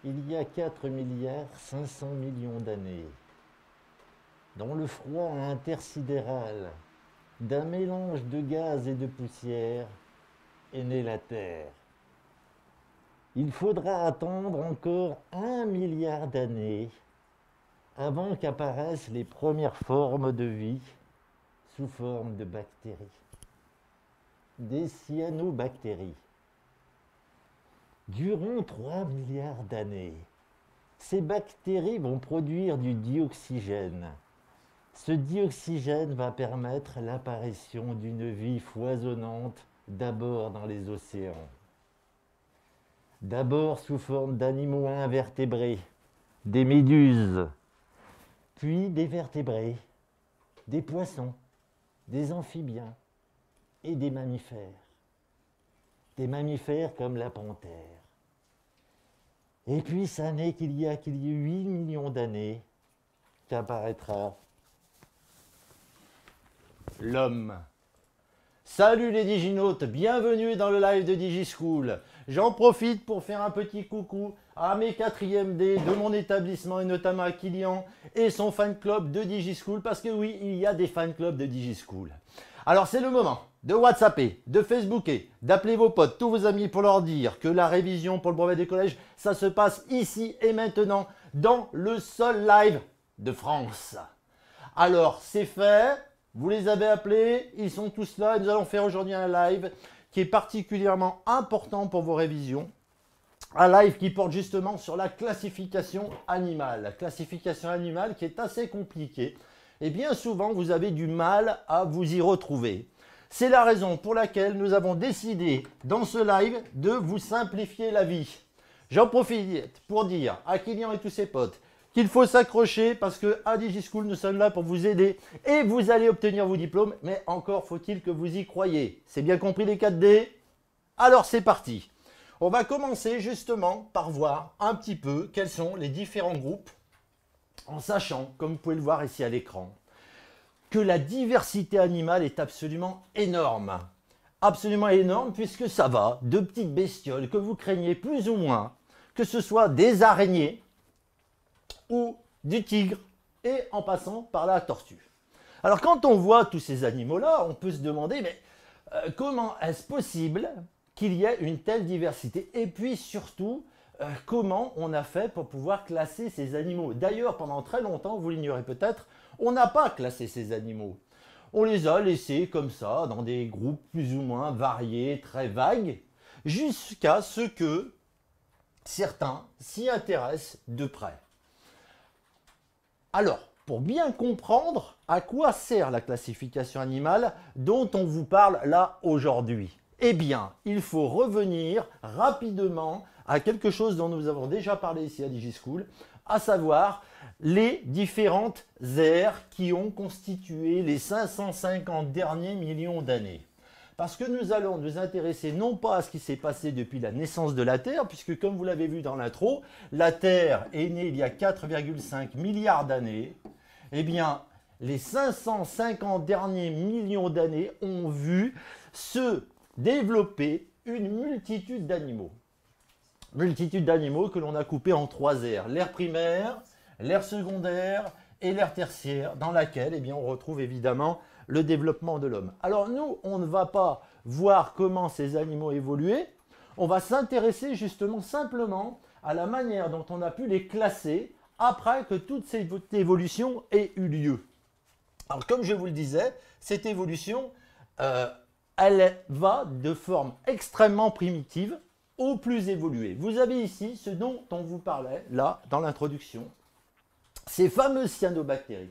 il y a 4 milliards 500 millions d'années, dans le froid intersidéral d'un mélange de gaz et de poussière, est née la Terre. Il faudra attendre encore 1 milliard d'années avant qu'apparaissent les premières formes de vie sous forme de bactéries, des cyanobactéries. Durant 3 milliards d'années, ces bactéries vont produire du dioxygène. Ce dioxygène va permettre l'apparition d'une vie foisonnante, d'abord dans les océans. D'abord sous forme d'animaux invertébrés, des méduses, puis des vertébrés, des poissons, des amphibiens et des mammifères. Des mammifères comme la panthère. Et puis ça n'est qu'il y a 8 millions d'années qu'apparaîtra l'homme. Salut les diginautes, bienvenue dans le live de DigiSchool. J'en profite pour faire un petit coucou à mes 4e D de mon établissement et notamment à Kylian et son fan club de DigiSchool parce que oui, il y a des fan clubs de DigiSchool. Alors c'est le moment de WhatsApper, de Facebooker, d'appeler vos potes, tous vos amis pour leur dire que la révision pour le brevet des collèges, ça se passe ici et maintenant dans le seul live de France. Alors c'est fait, vous les avez appelés, ils sont tous là et nous allons faire aujourd'hui un live qui est particulièrement important pour vos révisions. Un live qui porte justement sur la classification animale. La classification animale qui est assez compliquée. Et bien souvent, vous avez du mal à vous y retrouver. C'est la raison pour laquelle nous avons décidé dans ce live de vous simplifier la vie. J'en profite pour dire à Kylian et tous ses potes qu'il faut s'accrocher parce qu'à DigiSchool, nous sommes là pour vous aider et vous allez obtenir vos diplômes. Mais encore faut-il que vous y croyez. C'est bien compris les 4D? Alors c'est parti. On va commencer justement par voir un petit peu quels sont les différents groupes en sachant, comme vous pouvez le voir ici à l'écran, que la diversité animale est absolument énorme. Absolument énorme puisque ça va de petites bestioles que vous craignez plus ou moins, que ce soit des araignées ou du tigre et en passant par la tortue. Alors quand on voit tous ces animaux-là, on peut se demander mais comment est-ce possible qu'il y ait une telle diversité? Et puis surtout, comment on a fait pour pouvoir classer ces animaux? D'ailleurs, pendant très longtemps, vous l'ignorez peut-être, on n'a pas classé ces animaux. On les a laissés comme ça, dans des groupes plus ou moins variés, très vagues, jusqu'à ce que certains s'y intéressent de près. Alors, pour bien comprendre à quoi sert la classification animale dont on vous parle là aujourd'hui, eh bien, il faut revenir rapidement à quelque chose dont nous avons déjà parlé ici à DigiSchool, à savoir les différentes ères qui ont constitué les 550 derniers millions d'années. Parce que nous allons nous intéresser non pas à ce qui s'est passé depuis la naissance de la Terre, puisque comme vous l'avez vu dans l'intro, la Terre est née il y a 4,5 milliards d'années. Eh bien, les 550 derniers millions d'années ont vu se développer une multitude d'animaux. Multitude d'animaux que l'on a coupés en 3 ères. L'ère primaire, l'ère secondaire et l'ère tertiaire, dans laquelle eh bien, on retrouve évidemment le développement de l'homme. Alors nous, on ne va pas voir comment ces animaux évoluaient, on va s'intéresser justement simplement à la manière dont on a pu les classer après que toute cette évolution ait eu lieu. Alors comme je vous le disais, cette évolution, elle va de forme extrêmement primitive au plus évolué. Vous avez ici ce dont on vous parlait là dans l'introduction, ces fameuses cyanobactéries.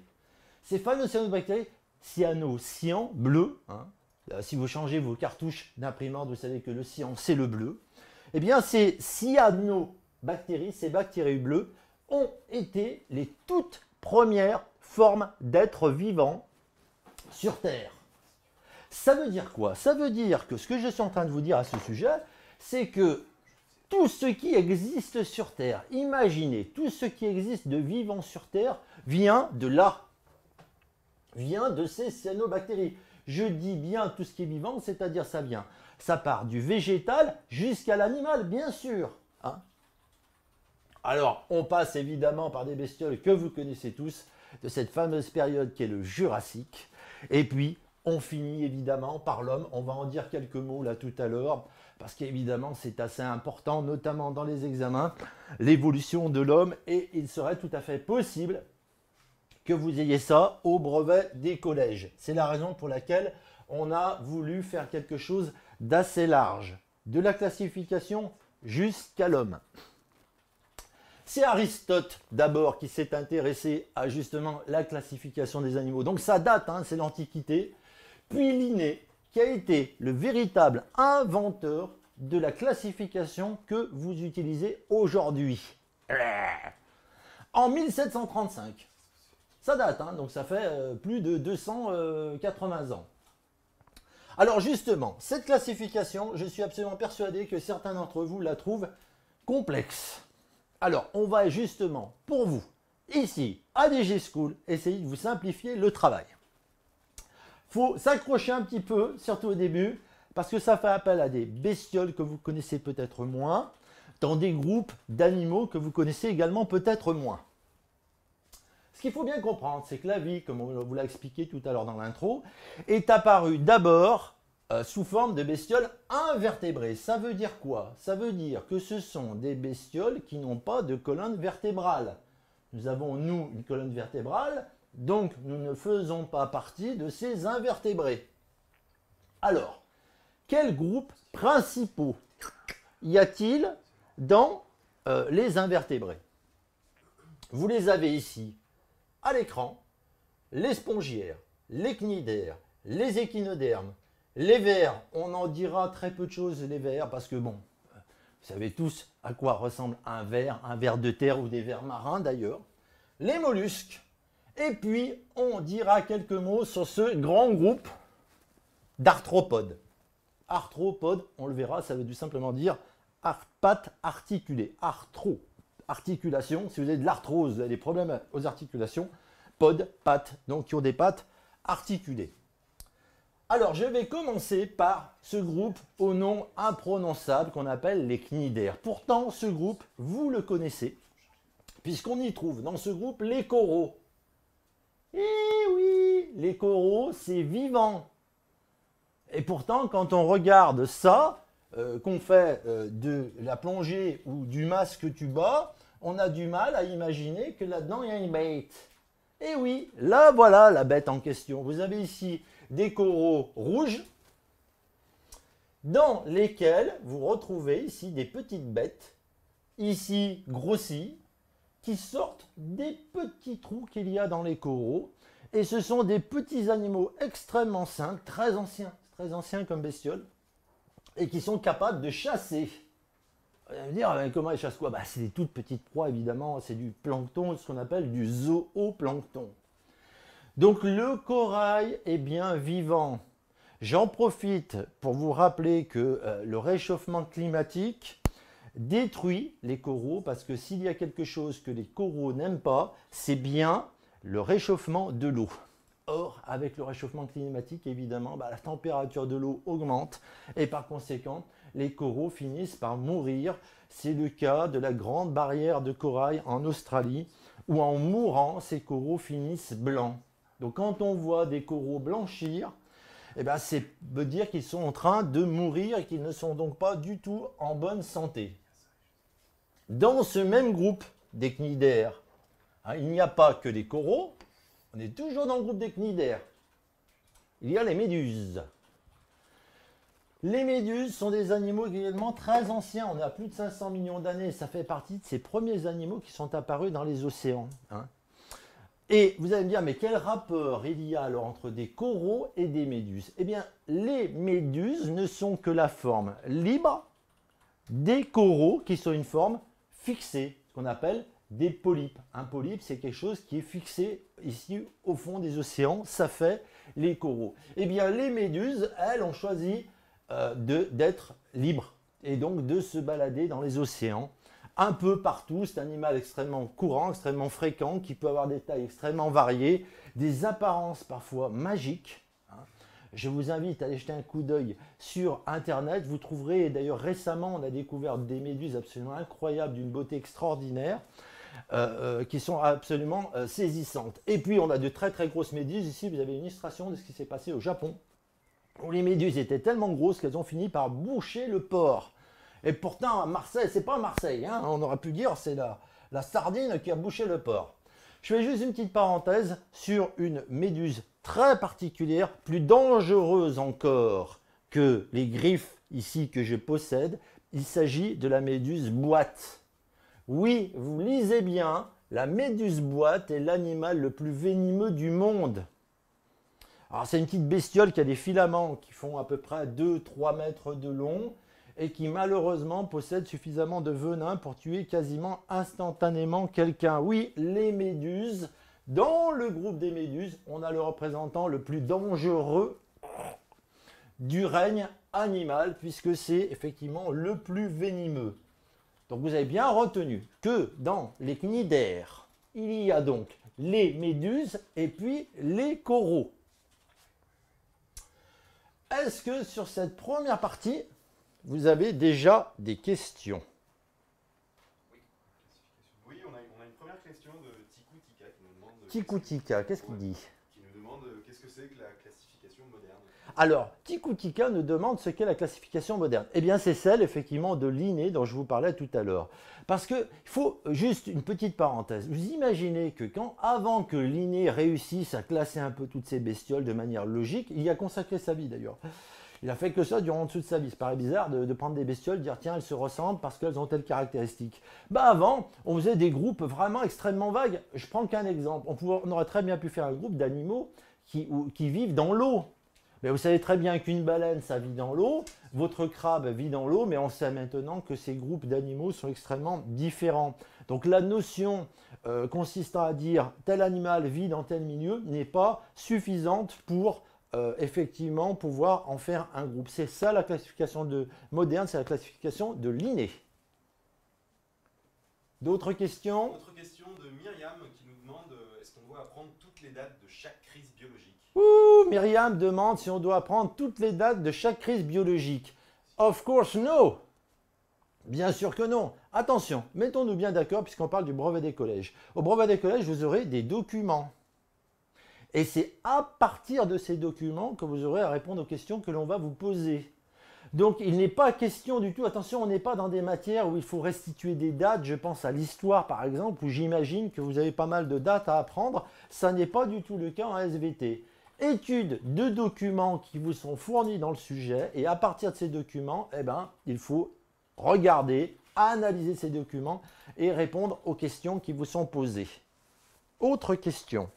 Ces fameuses cyanobactéries, cyan bleu, hein, si vous changez vos cartouches d'imprimante, vous savez que le cyan c'est le bleu. Eh bien ces cyanobactéries, ces bactéries bleues, ont été les toutes premières formes d'êtres vivants sur Terre. Ça veut dire quoi? Ça veut dire que ce que je suis en train de vous dire à ce sujet, c'est que tout ce qui existe sur Terre, imaginez, tout ce qui existe de vivant sur Terre vient de là, vient de ces cyanobactéries. Je dis bien tout ce qui est vivant, c'est-à-dire ça part du végétal jusqu'à l'animal, bien sûr. Hein. Alors, on passe évidemment par des bestioles que vous connaissez tous, de cette fameuse période qui est le Jurassique. Et puis, on finit évidemment par l'homme. On va en dire quelques mots là tout à l'heure, parce qu'évidemment, c'est assez important, notamment dans les examens, l'évolution de l'homme. Et il serait tout à fait possible que vous ayez ça au brevet des collèges. C'est la raison pour laquelle on a voulu faire quelque chose d'assez large, de la classification jusqu'à l'homme. C'est Aristote d'abord qui s'est intéressé à justement la classification des animaux. Donc ça date, hein, c'est l'Antiquité. Puis Linné qui a été le véritable inventeur de la classification que vous utilisez aujourd'hui. En 1735. Ça date, hein, donc ça fait plus de 280 ans. Alors justement, cette classification, je suis absolument persuadé que certains d'entre vous la trouvent complexe. Alors, on va justement, pour vous, ici, à DG School, essayer de vous simplifier le travail. Il faut s'accrocher un petit peu, surtout au début, parce que ça fait appel à des bestioles que vous connaissez peut-être moins, dans des groupes d'animaux que vous connaissez également peut-être moins. Ce qu'il faut bien comprendre, c'est que la vie, comme on vous l'a expliqué tout à l'heure dans l'intro, est apparue d'abord sous forme de bestioles invertébrées. Ça veut dire quoi? Ça veut dire que ce sont des bestioles qui n'ont pas de colonne vertébrale. Nous avons, nous, une colonne vertébrale, donc nous ne faisons pas partie de ces invertébrés. Alors, quels groupes principaux y a-t-il dans les invertébrés? Vous les avez ici à l'écran, les spongiaires, les cnidaires, les échinodermes, les vers. On en dira très peu de choses, les vers, parce que bon, vous savez tous à quoi ressemble un ver de terre ou des vers marins d'ailleurs, les mollusques, et puis on dira quelques mots sur ce grand groupe d'arthropodes. Arthropodes, on le verra, ça veut tout simplement dire pattes articulées, articulation, si vous avez de l'arthrose, vous avez des problèmes aux articulations, pod, pattes, donc qui ont des pattes articulées. Alors, je vais commencer par ce groupe au nom imprononçable qu'on appelle les cnidaires. Pourtant, ce groupe, vous le connaissez, puisqu'on y trouve dans ce groupe les coraux. Eh oui, les coraux, c'est vivant. Et pourtant, quand on regarde ça, qu'on fait de la plongée ou du masque tuba, on a du mal à imaginer que là-dedans, il y a une bête. Et oui, là, voilà la bête en question. Vous avez ici des coraux rouges dans lesquels vous retrouvez ici des petites bêtes, ici grossies, qui sortent des petits trous qu'il y a dans les coraux. Et ce sont des petits animaux extrêmement simples, très anciens comme bestioles, et qui sont capables de chasser. Vous allez me dire, comment ils chassent quoi? C'est des toutes petites proies, évidemment, c'est du plancton, ce qu'on appelle du zooplancton. Donc le corail est bien vivant. J'en profite pour vous rappeler que le réchauffement climatique détruit les coraux, parce que s'il y a quelque chose que les coraux n'aiment pas, c'est bien le réchauffement de l'eau. Or, avec le réchauffement climatique, évidemment, la température de l'eau augmente et par conséquent, les coraux finissent par mourir. C'est le cas de la grande barrière de corail en Australie, où en mourant, ces coraux finissent blancs. Donc quand on voit des coraux blanchir, c'est veut dire qu'ils sont en train de mourir et qu'ils ne sont donc pas du tout en bonne santé. Dans ce même groupe des cnidaires, il n'y a pas que les coraux, on est toujours dans le groupe des cnidaires. Il y a les méduses. Les méduses sont des animaux également très anciens, on est à plus de 500 millions d'années, ça fait partie de ces premiers animaux qui sont apparus dans les océans. Et vous allez me dire, mais quel rapport il y a alors entre des coraux et des méduses? Eh bien, les méduses ne sont que la forme libre des coraux qui sont une forme fixée, ce qu'on appelle des polypes. Un polype, c'est quelque chose qui est fixé ici au fond des océans, ça fait les coraux. Eh bien, les méduses, elles, ont choisi d'être libres et donc de se balader dans les océans. Un peu partout, c'est un animal extrêmement courant, extrêmement fréquent, qui peut avoir des tailles extrêmement variées, des apparences parfois magiques. Je vous invite à aller jeter un coup d'œil sur Internet. Vous trouverez, d'ailleurs récemment, on a découvert des méduses absolument incroyables, d'une beauté extraordinaire, qui sont absolument saisissantes. Et puis, on a de très très grosses méduses. Ici, vous avez une illustration de ce qui s'est passé au Japon, où les méduses étaient tellement grosses qu'elles ont fini par boucher le port. Et pourtant, à Marseille, c'est pas Marseille, hein, on aurait pu dire c'est la sardine qui a bouché le port. Je fais juste une petite parenthèse sur une méduse très particulière, plus dangereuse encore que les griffes ici que je possède. Il s'agit de la méduse boîte. Oui, vous lisez bien, la méduse boîte est l'animal le plus venimeux du monde. Alors c'est une petite bestiole qui a des filaments qui font à peu près 2-3 mètres de long et qui malheureusement possède suffisamment de venin pour tuer quasiment instantanément quelqu'un. Oui, les méduses, dans le groupe des méduses, on a le représentant le plus dangereux du règne animal puisque c'est effectivement le plus venimeux. Donc vous avez bien retenu que dans les cnidaires, il y a donc les méduses et puis les coraux. Est-ce que sur cette première partie, vous avez déjà des questions? Oui, on a une première question de Tiku Tika qui nous demande... Tiku Tika, qu'est-ce qu'il dit? Qui nous demande qu'est-ce que c'est que la classification moderne. Alors, Tiku Tika nous demande ce qu'est la classification moderne. Eh bien, c'est celle, effectivement, de Linné dont je vous parlais tout à l'heure. Parce qu'il faut juste une petite parenthèse. Vous imaginez que avant que Linné réussisse à classer un peu toutes ces bestioles de manière logique, il y a consacré sa vie d'ailleurs. Il a fait que ça durant toute sa vie. Ça paraît bizarre de prendre des bestioles, dire tiens, elles se ressemblent parce qu'elles ont telle caractéristique. Bah avant, on faisait des groupes vraiment extrêmement vagues. Je prends qu'un exemple. On aurait très bien pu faire un groupe d'animaux qui vivent dans l'eau. Mais vous savez très bien qu'une baleine, ça vit dans l'eau, votre crabe vit dans l'eau, mais on sait maintenant que ces groupes d'animaux sont extrêmement différents. Donc la notion consistant à dire tel animal vit dans tel milieu n'est pas suffisante pour effectivement pouvoir en faire un groupe. C'est ça la classification moderne, c'est la classification de Linné. D'autres questions? Autre question de Myriam qui nous demande est-ce qu'on doit apprendre toutes les dates de chaque crise biologique? Ouh, Myriam demande si on doit apprendre toutes les dates de chaque crise biologique. Of course no! Bien sûr que non. Attention, mettons-nous bien d'accord puisqu'on parle du brevet des collèges. Au brevet des collèges, vous aurez des documents. Et c'est à partir de ces documents que vous aurez à répondre aux questions que l'on va vous poser. Donc il n'est pas question du tout, attention, on n'est pas dans des matières où il faut restituer des dates, je pense à l'histoire par exemple, où j'imagine que vous avez pas mal de dates à apprendre, ça n'est pas du tout le cas en SVT. Étude de documents qui vous sont fournis dans le sujet, et à partir de ces documents, eh ben, il faut regarder, analyser ces documents et répondre aux questions qui vous sont posées. Autre question?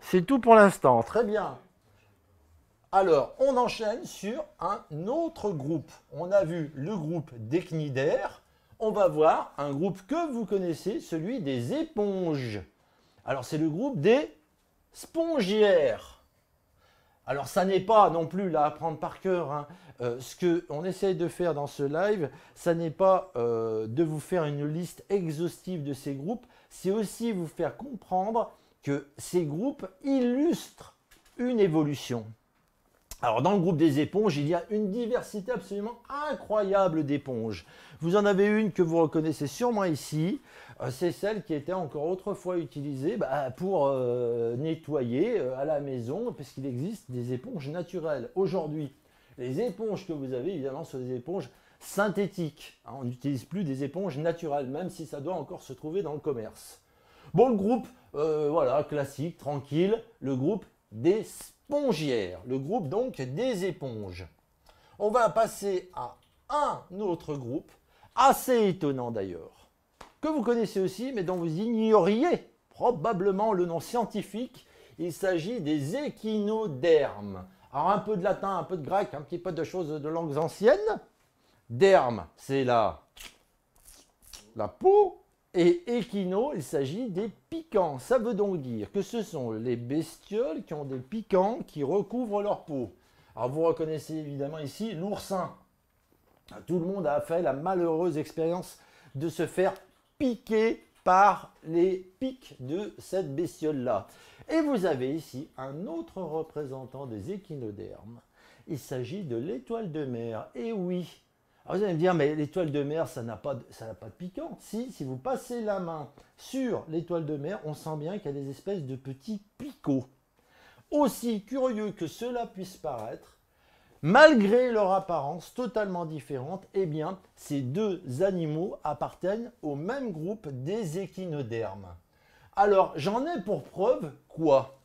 C'est tout pour l'instant, très bien. Alors, on enchaîne sur un autre groupe. On a vu le groupe des cnidaires. On va voir un groupe que vous connaissez, celui des éponges. Alors, c'est le groupe des spongiaires. Alors, ça n'est pas non plus là à apprendre par cœur. Hein. Ce qu'on essaye de faire dans ce live, ça n'est pas de vous faire une liste exhaustive de ces groupes. C'est aussi vous faire comprendre que ces groupes illustrent une évolution. Alors dans le groupe des éponges, il y a une diversité absolument incroyable d'éponges. Vous en avez une que vous reconnaissez sûrement ici, c'est celle qui était encore autrefois utilisée pour nettoyer à la maison, puisqu'il existe des éponges naturelles. Aujourd'hui, les éponges que vous avez, évidemment, sont des éponges synthétiques. On n'utilise plus des éponges naturelles, même si ça doit encore se trouver dans le commerce. Bon, le groupe, voilà, classique, tranquille, le groupe des spongiaires, le groupe donc des éponges. On va passer à un autre groupe, assez étonnant d'ailleurs, que vous connaissez aussi, mais dont vous ignoriez probablement le nom scientifique. Il s'agit des échinodermes. Alors un peu de latin, un peu de grec, un petit peu de choses de langues anciennes. Derme, c'est la peau. Et échino, il s'agit des piquants. Ça veut donc dire que ce sont les bestioles qui ont des piquants qui recouvrent leur peau. Alors vous reconnaissez évidemment ici l'oursin. Tout le monde a fait la malheureuse expérience de se faire piquer par les pics de cette bestiole-là. Et vous avez ici un autre représentant des échinodermes. Il s'agit de l'étoile de mer. Et oui, alors vous allez me dire, mais l'étoile de mer, ça n'a pas de piquant. Si vous passez la main sur l'étoile de mer, on sent bien qu'il y a des espèces de petits picots. Aussi curieux que cela puisse paraître, malgré leur apparence totalement différente, eh bien, ces deux animaux appartiennent au même groupe des échinodermes. Alors, j'en ai pour preuve quoi?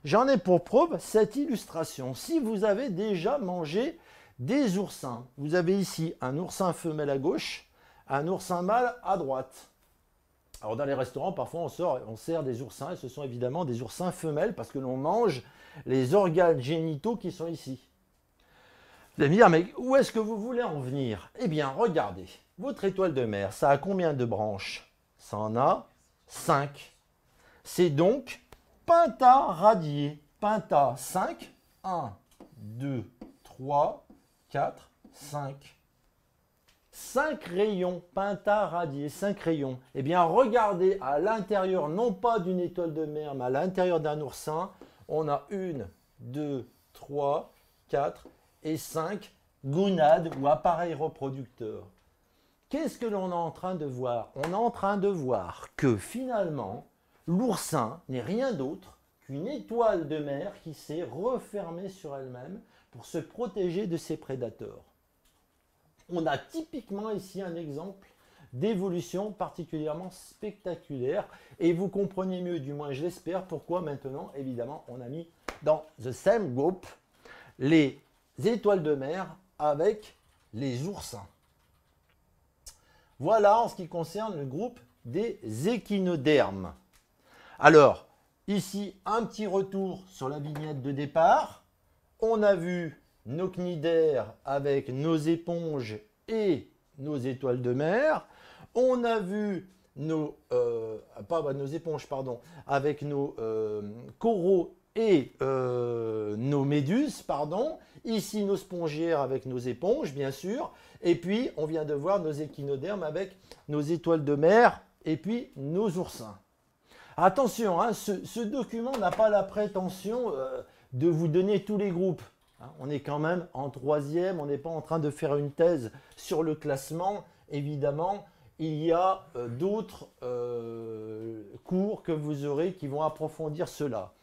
J'en ai pour preuve cette illustration. Si vous avez déjà mangé des oursins, vous avez ici un oursin femelle à gauche, un oursin mâle à droite. Alors dans les restaurants, parfois on sert des oursins, et ce sont évidemment des oursins femelles parce que l'on mange les organes génitaux qui sont ici. Vous allez me dire, mais où est-ce que vous voulez en venir? Eh bien, regardez, votre étoile de mer, ça a combien de branches? Ça en a 5. C'est donc pentaradié. Penta, 5. 1, 2, 3, 4, 5. 5 rayons, pentaradiés, 5 rayons. Eh bien, regardez à l'intérieur, non pas d'une étoile de mer, mais à l'intérieur d'un oursin, on a 1, 2, 3, 4 et 5 gonades ou appareils reproducteurs. Qu'est-ce que l'on est en train de voir? On est en train de voir que finalement, l'oursin n'est rien d'autre qu'une étoile de mer qui s'est refermée sur elle-même pour se protéger de ses prédateurs. On a typiquement ici un exemple d'évolution particulièrement spectaculaire et vous comprenez mieux, du moins je l'espère, pourquoi maintenant, évidemment, on a mis dans the same group les étoiles de mer avec les oursins. Voilà en ce qui concerne le groupe des échinodermes. Alors, ici, un petit retour sur la vignette de départ. On a vu nos cnidaires avec nos éponges et nos étoiles de mer. On a vu nos éponges, pardon, avec nos coraux et nos méduses, pardon. Ici, nos spongiaires avec nos éponges, bien sûr. Et puis, on vient de voir nos échinodermes avec nos étoiles de mer et puis nos oursins. Attention, hein, ce document n'a pas la prétention de vous donner tous les groupes. On est quand même en 3e, on n'est pas en train de faire une thèse sur le classement. Évidemment, il y a d'autres cours que vous aurez qui vont approfondir cela.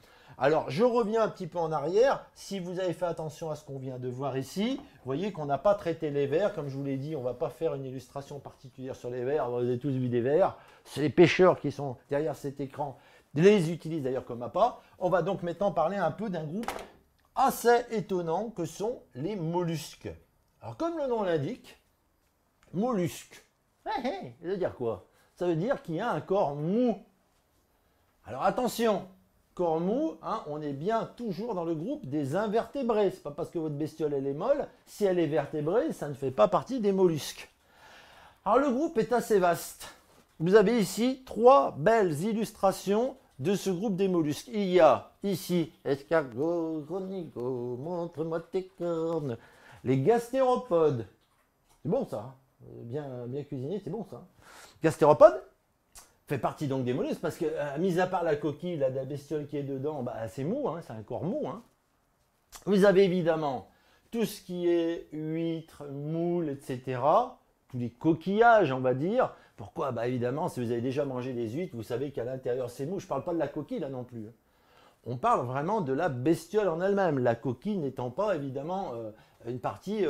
Alors, je reviens un petit peu en arrière. Si vous avez fait attention à ce qu'on vient de voir ici, vous voyez qu'on n'a pas traité les vers. Comme je vous l'ai dit, on ne va pas faire une illustration particulière sur les vers. Vous avez tous vu des vers. C'est les pêcheurs qui sont derrière cet écran. Les utilisent d'ailleurs comme appât. On va donc maintenant parler un peu d'un groupe assez étonnant que sont les mollusques. Alors, comme le nom l'indique, mollusque. Ça veut dire quoi? Ça veut dire qu'il y a un corps mou. Alors, attention! Corps mou, hein, on est bien toujours dans le groupe des invertébrés. Ce n'est pas parce que votre bestiole elle est molle, si elle est vertébrée, ça ne fait pas partie des mollusques. Alors le groupe est assez vaste. Vous avez ici 3 belles illustrations de ce groupe des mollusques. Il y a ici escargot, gonigo, montre-moi tes cornes. Les gastéropodes. C'est bon ça, hein, bien cuisiné, c'est bon ça. Gastéropodes fait partie donc des mollusques parce que, mis à part la coquille, la bestiole qui est dedans, bah, c'est mou, hein, c'est un corps mou. Hein. Vous avez évidemment tout ce qui est huîtres, moules, etc. Tous les coquillages, on va dire. Pourquoi? Bah, évidemment, si vous avez déjà mangé des huîtres, vous savez qu'à l'intérieur c'est mou. Je ne parle pas de la coquille là non plus. On parle vraiment de la bestiole en elle-même. La coquille n'étant pas évidemment une partie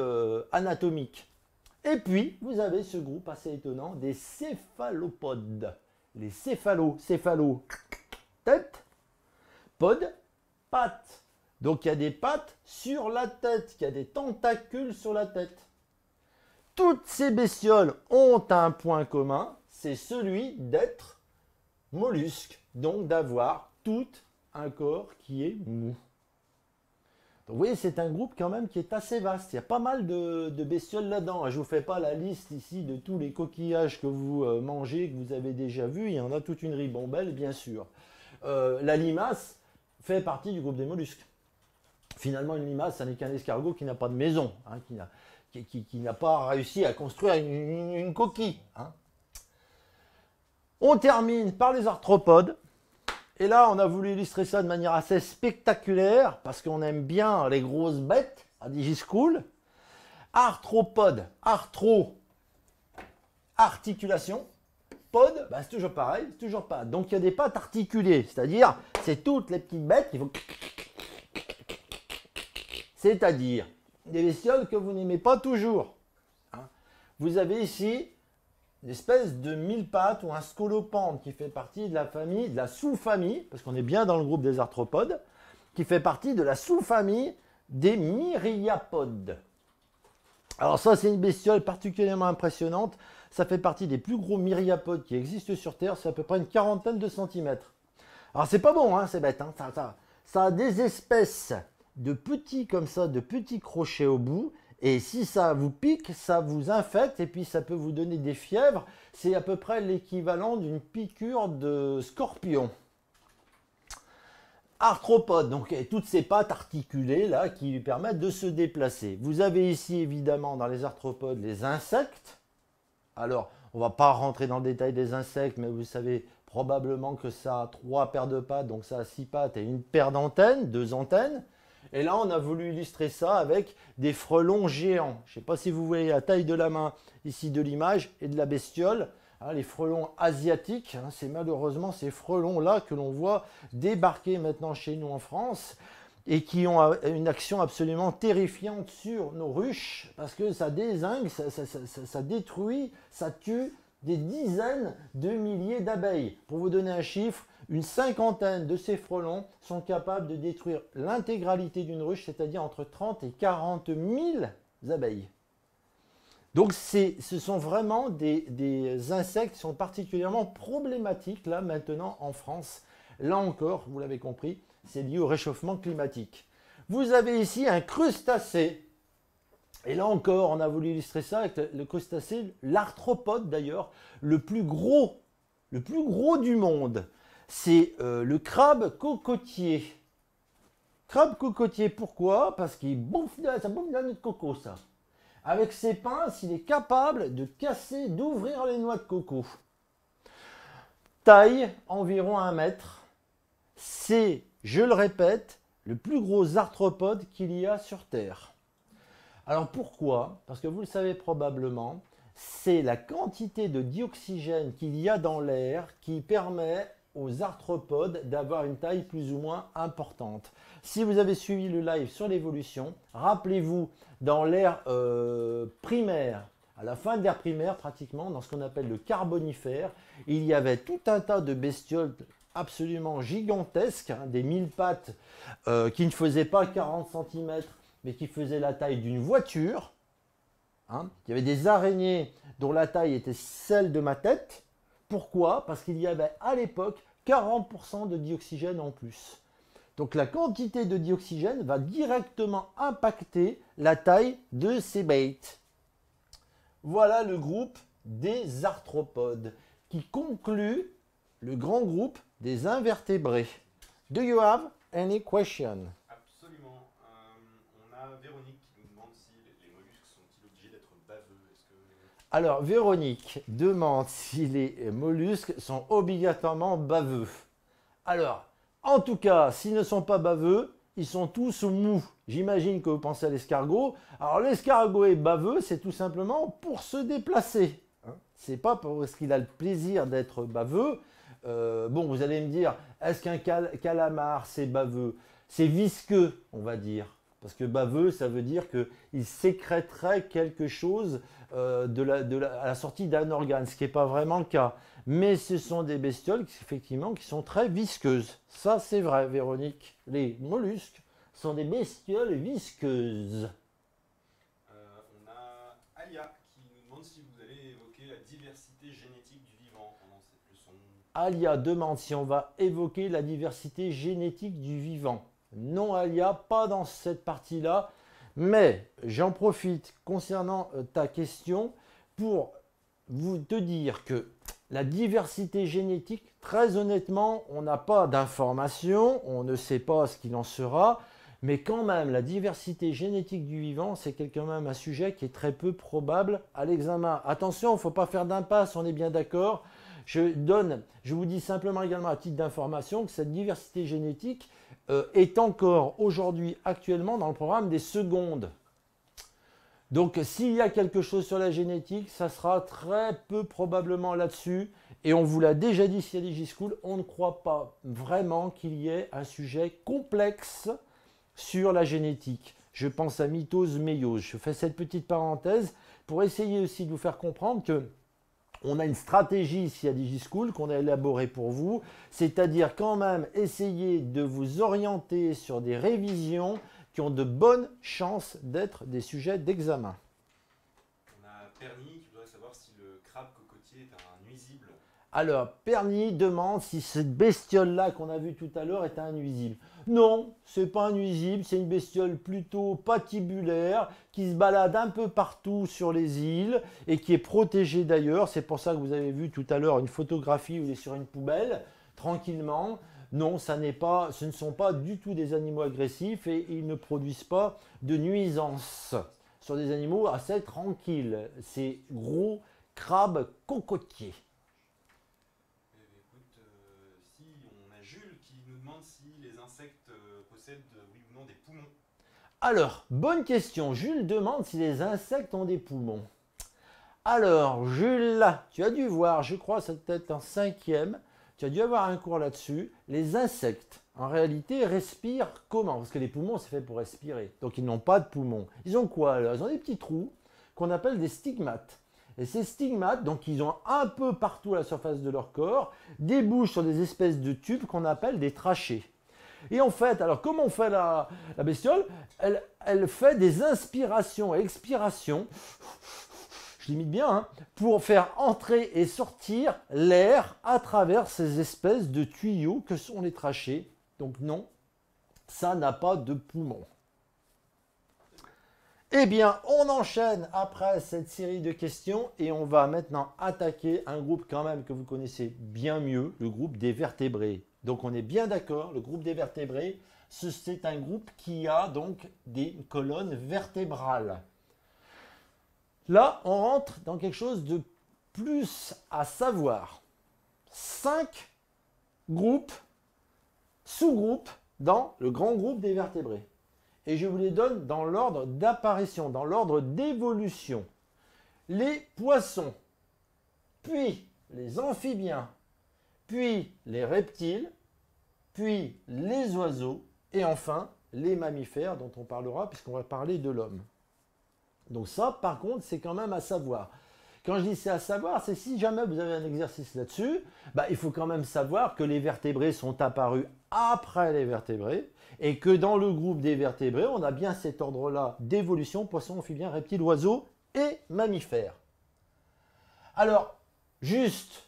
anatomique. Et puis, vous avez ce groupe assez étonnant des céphalopodes. Les céphalo, tête, pod, pattes. Donc il y a des pattes sur la tête, il y a des tentacules sur la tête. Toutes ces bestioles ont un point commun, c'est celui d'être mollusque, donc d'avoir tout un corps qui est mou. Donc, vous voyez, c'est un groupe quand même qui est assez vaste. Il y a pas mal de bestioles là-dedans. Je ne vous fais pas la liste ici de tous les coquillages que vous mangez, que vous avez déjà vus. Il y en a toute une ribambelle, bien sûr. La limace fait partie du groupe des mollusques. Finalement, une limace, ça n'est qu'un escargot qui n'a pas de maison, hein, qui n'a pas réussi à construire une coquille. Hein. On termine par les arthropodes. Et là, on a voulu illustrer ça de manière assez spectaculaire parce qu'on aime bien les grosses bêtes à DigiSchool. Arthropode, arthro, articulation. Pod, bah, c'est toujours pareil, c'est toujours pas. Donc il y a des pattes articulées, c'est-à-dire c'est toutes les petites bêtes qui vont. C'est-à-dire des bestioles que vous n'aimez pas toujours. Hein. Vous avez ici une espèce de mille-pattes ou un scolopendre qui fait partie de la famille, de la sous-famille, parce qu'on est bien dans le groupe des arthropodes, qui fait partie de la sous-famille des myriapodes. Alors ça, c'est une bestiole particulièrement impressionnante. Ça fait partie des plus gros myriapodes qui existent sur Terre. C'est à peu près une quarantaine de centimètres. Alors c'est pas bon, hein, c'est bête. Hein. Ça a des espèces de petits comme ça, de petits crochets au bout. Et si ça vous pique, ça vous infecte et puis ça peut vous donner des fièvres. C'est à peu près l'équivalent d'une piqûre de scorpion. Arthropode, donc toutes ces pattes articulées là qui lui permettent de se déplacer. Vous avez ici évidemment dans les arthropodes les insectes. Alors, on ne va pas rentrer dans le détail des insectes, mais vous savez probablement que ça a 3 paires de pattes, donc ça a 6 pattes et une paire d'antennes, 2 antennes. Et là, on a voulu illustrer ça avec des frelons géants. Je ne sais pas si vous voyez la taille de la main ici de l'image et de la bestiole. Hein, les frelons asiatiques, hein, c'est malheureusement ces frelons-là que l'on voit débarquer maintenant chez nous en France et qui ont une action absolument terrifiante sur nos ruches parce que ça dézingue, ça détruit, ça tue des dizaines de milliers d'abeilles. Pour vous donner un chiffre, une cinquantaine de ces frelons sont capables de détruire l'intégralité d'une ruche, c'est-à-dire entre 30 et 40 000 abeilles. Donc ce sont vraiment des insectes qui sont particulièrement problématiques là maintenant en France. Là encore, vous l'avez compris, c'est lié au réchauffement climatique. Vous avez ici un crustacé. Et là encore, on a voulu illustrer ça avec le crustacé, l'arthropode d'ailleurs, le plus gros du monde. C'est le crabe cocotier. Crabe cocotier, pourquoi? Parce qu'il bouffe, ça bouffe de la noix de coco, ça. Avec ses pinces, il est capable de casser, d'ouvrir les noix de coco. Taille, environ 1 mètre. C'est, je le répète, le plus gros arthropode qu'il y a sur Terre. Alors pourquoi? Parce que vous le savez probablement, c'est la quantité de dioxygène qu'il y a dans l'air qui permet aux arthropodes d'avoir une taille plus ou moins importante. Si vous avez suivi le live sur l'évolution, rappelez-vous, dans l'ère primaire, à la fin de l'ère primaire pratiquement, dans ce qu'on appelle le Carbonifère, il y avait tout un tas de bestioles absolument gigantesques, hein, des 1000 pattes qui ne faisaient pas 40 cm, mais qui faisaient la taille d'une voiture. Hein. Il y avait des araignées dont la taille était celle de ma tête. Pourquoi? Parce qu'il y avait à l'époque 40% de dioxygène en plus. Donc la quantité de dioxygène va directement impacter la taille de ces bêtes. Voilà le groupe des arthropodes qui conclut le grand groupe des invertébrés. Do you have any question? Absolument. On a Véronique qui nous demande si les mollusques sont-ils obligés d'être baveux. Alors, Véronique demande si les mollusques sont obligatoirement baveux. Alors, en tout cas, s'ils ne sont pas baveux, ils sont tous mous. J'imagine que vous pensez à l'escargot. Alors, l'escargot est baveux, c'est tout simplement pour se déplacer. Hein, c'est pas parce qu'il a le plaisir d'être baveux. Bon, vous allez me dire, est-ce qu'un calamar, c'est baveux? C'est visqueux, on va dire. Parce que baveux, ça veut dire qu'il sécrèterait quelque chose à la sortie d'un organe, ce qui n'est pas vraiment le cas. Mais ce sont des bestioles, effectivement, qui sont très visqueuses. Ça, c'est vrai, Véronique. Les mollusques sont des bestioles visqueuses. On a Alia qui nous demande si vous allez évoquer la diversité génétique du vivant pendant cette leçon. Alia demande si on va évoquer la diversité génétique du vivant. Non, Alia, pas dans cette partie-là. Mais j'en profite concernant ta question pour te dire que la diversité génétique, très honnêtement, on n'a pas d'informations, on ne sait pas ce qu'il en sera, mais quand même, la diversité génétique du vivant, c'est quand même un sujet qui est très peu probable à l'examen. Attention, il ne faut pas faire d'impasse, on est bien d'accord. Je vous dis simplement également à titre d'information que cette diversité génétique est encore aujourd'hui actuellement dans le programme des secondes. Donc s'il y a quelque chose sur la génétique, ça sera très peu probablement là-dessus. Et on vous l'a déjà dit ici à DigiSchool, on ne croit pas vraiment qu'il y ait un sujet complexe sur la génétique. Je pense à mitose, méiose. Je fais cette petite parenthèse pour essayer aussi de vous faire comprendre que on a une stratégie ici à DigiSchool qu'on a élaborée pour vous, c'est-à-dire quand même essayer de vous orienter sur des révisions qui ont de bonnes chances d'être des sujets d'examen. On a Perny qui voudrait savoir si le crabe cocotier est un nuisible. Alors, Perny demande si cette bestiole-là qu'on a vue tout à l'heure est un nuisible. Non, c'est pas un nuisible, c'est une bestiole plutôt patibulaire qui se balade un peu partout sur les îles et qui est protégée d'ailleurs. C'est pour ça que vous avez vu tout à l'heure une photographie où il est sur une poubelle, tranquillement. Non, ce ne sont pas du tout des animaux agressifs et ils ne produisent pas de nuisances sur des animaux assez tranquilles. Ces gros crabes cocotiers. Si on a Jules qui nous demande si les insectes possèdent oui ou non des poumons. Alors, bonne question. Jules demande si les insectes ont des poumons. Alors, Jules, tu as dû voir, je crois, c'est peut-être en 5e, tu as dû avoir un cours là-dessus. Les insectes, en réalité, respirent comment? Parce que les poumons, c'est fait pour respirer. Donc, ils n'ont pas de poumons. Ils ont quoi alors? Ils ont des petits trous qu'on appelle des stigmates. Et ces stigmates, donc ils ont un peu partout à la surface de leur corps, débouchent sur des espèces de tubes qu'on appelle des trachées. Et en fait, alors comment on fait la bestiole? Elle fait des inspirations et expirations, je limite bien, hein, pour faire entrer et sortir l'air à travers ces espèces de tuyaux que sont les trachées. Donc non, ça n'a pas de poumon. Eh bien, on enchaîne après cette série de questions et on va maintenant attaquer un groupe quand même que vous connaissez bien mieux, le groupe des vertébrés. Donc on est bien d'accord, le groupe des vertébrés, c'est un groupe qui a donc des colonnes vertébrales. Là, on rentre dans quelque chose de plus à savoir. 5 groupes, sous-groupes dans le grand groupe des vertébrés. Et je vous les donne dans l'ordre d'apparition, dans l'ordre d'évolution. Les poissons, puis les amphibiens, puis les reptiles, puis les oiseaux, et enfin les mammifères dont on parlera puisqu'on va parler de l'homme. Donc ça, par contre, c'est quand même à savoir. Quand je dis c'est à savoir, c'est si jamais vous avez un exercice là-dessus, il faut quand même savoir que les vertébrés sont apparus après les vertébrés et que dans le groupe des vertébrés, on a bien cet ordre-là d'évolution, poissons, amphibiens, reptiles, oiseaux et mammifères. Alors, juste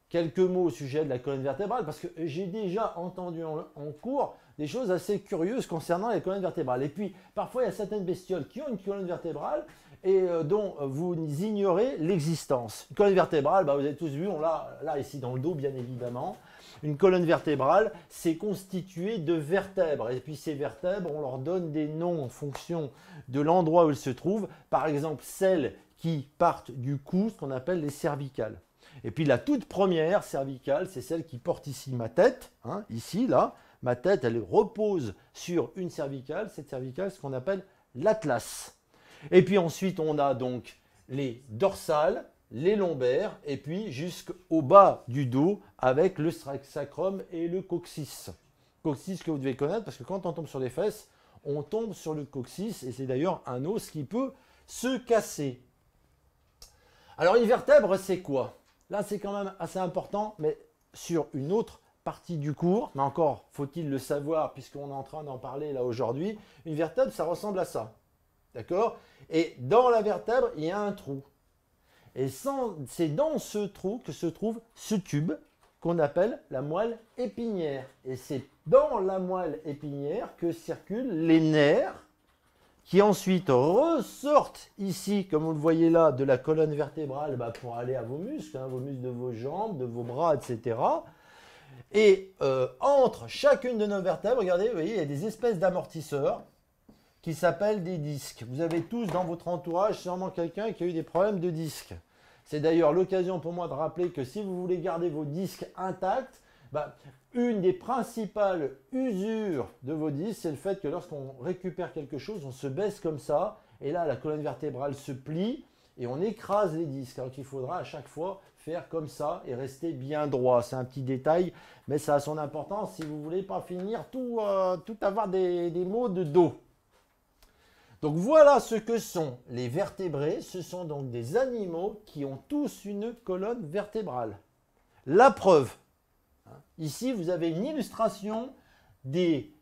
quelques mots au sujet de la colonne vertébrale, parce que j'ai déjà entendu en cours des choses assez curieuses concernant les colonnes vertébrales. Et puis, parfois, il y a certaines bestioles qui ont une colonne vertébrale et dont vous ignorez l'existence. Une colonne vertébrale, vous avez tous vu, on l'a là ici dans le dos, bien évidemment. Une colonne vertébrale, c'est constitué de vertèbres. Et puis ces vertèbres, on leur donne des noms en fonction de l'endroit où elles se trouvent. Par exemple, celles qui partent du cou, ce qu'on appelle les cervicales. Et puis la toute première cervicale, c'est celle qui porte ici ma tête. Hein, ici, là, ma tête, elle repose sur une cervicale. Cette cervicale, c'est ce qu'on appelle l'atlas. Et puis ensuite, on a donc les dorsales, les lombaires, et puis jusqu'au bas du dos avec le sacrum et le coccyx. Coccyx que vous devez connaître parce que quand on tombe sur les fesses, on tombe sur le coccyx et c'est d'ailleurs un os qui peut se casser. Alors une vertèbre, c'est quoi? Là, c'est quand même assez important, mais sur une autre partie du cours, mais encore faut-il le savoir puisqu'on est en train d'en parler là aujourd'hui, une vertèbre, ça ressemble à ça. D'accord? Et dans la vertèbre, il y a un trou. Et c'est dans ce trou que se trouve ce tube qu'on appelle la moelle épinière. Et c'est dans la moelle épinière que circulent les nerfs qui ensuite ressortent ici, comme vous le voyez là, de la colonne vertébrale pour aller à vos muscles de vos jambes, de vos bras, etc. Et entre chacune de nos vertèbres, regardez, vous voyez, il y a des espèces d'amortisseurs qui s'appellent des disques. Vous avez tous dans votre entourage sûrement quelqu'un qui a eu des problèmes de disques. C'est d'ailleurs l'occasion pour moi de rappeler que si vous voulez garder vos disques intacts, une des principales usures de vos disques, c'est le fait que lorsqu'on récupère quelque chose, on se baisse comme ça, et là la colonne vertébrale se plie, et on écrase les disques. Alors qu'il faudra à chaque fois faire comme ça et rester bien droit. C'est un petit détail, mais ça a son importance si vous ne voulez pas finir tout avoir des maux de dos. Donc voilà ce que sont les vertébrés. Ce sont donc des animaux qui ont tous une colonne vertébrale. La preuve, ici vous avez une illustration des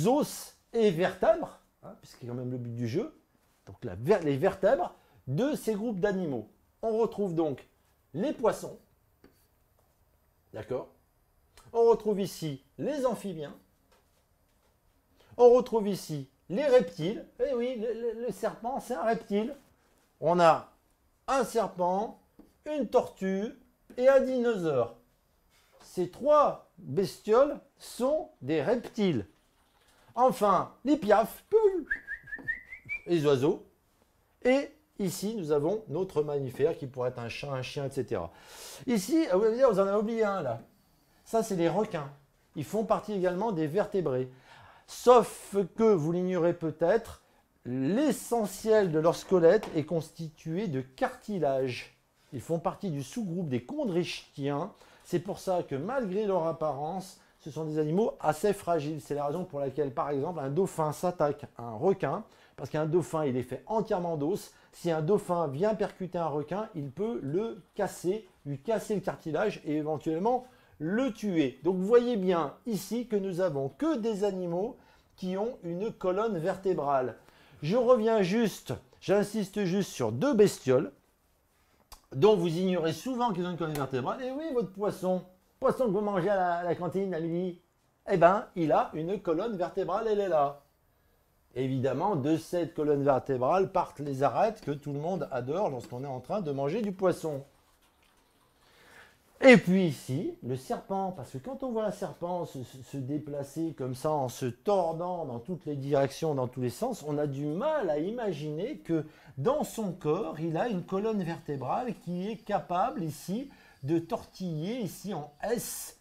os et vertèbres, puisque c'est quand même le but du jeu, donc les vertèbres de ces groupes d'animaux. On retrouve donc les poissons, d'accord? On retrouve ici les amphibiens, on retrouve ici les reptiles. Eh oui, le serpent, c'est un reptile. On a un serpent, une tortue et un dinosaure. Ces trois bestioles sont des reptiles. Enfin, les piafs, les oiseaux. Et ici, nous avons notre mammifère qui pourrait être un chat, un chien, etc. Ici, vous allez dire, vous en avez oublié un là. Ça, c'est les requins. Ils font partie également des vertébrés. Sauf que, vous l'ignorez peut-être, l'essentiel de leur squelette est constitué de cartilage. Ils font partie du sous-groupe des chondrichtiens. C'est pour ça que malgré leur apparence, ce sont des animaux assez fragiles. C'est la raison pour laquelle, par exemple, un dauphin s'attaque à un requin, parce qu'un dauphin, il est fait entièrement d'os. Si un dauphin vient percuter un requin, il peut le casser, lui casser le cartilage et éventuellement le tuer. Donc vous voyez bien ici que nous avons que des animaux qui ont une colonne vertébrale. Je reviens juste, j'insiste juste sur deux bestioles dont vous ignorez souvent qu'ils ont une colonne vertébrale. Et oui, votre poisson que vous mangez à la cantine à midi, eh bien, il a une colonne vertébrale, elle est là. Évidemment, de cette colonne vertébrale partent les arêtes que tout le monde adore lorsqu'on est en train de manger du poisson. Et puis ici, le serpent, parce que quand on voit un serpent se déplacer comme ça en se tordant dans toutes les directions, dans tous les sens, on a du mal à imaginer que dans son corps, il a une colonne vertébrale qui est capable ici de tortiller ici en S.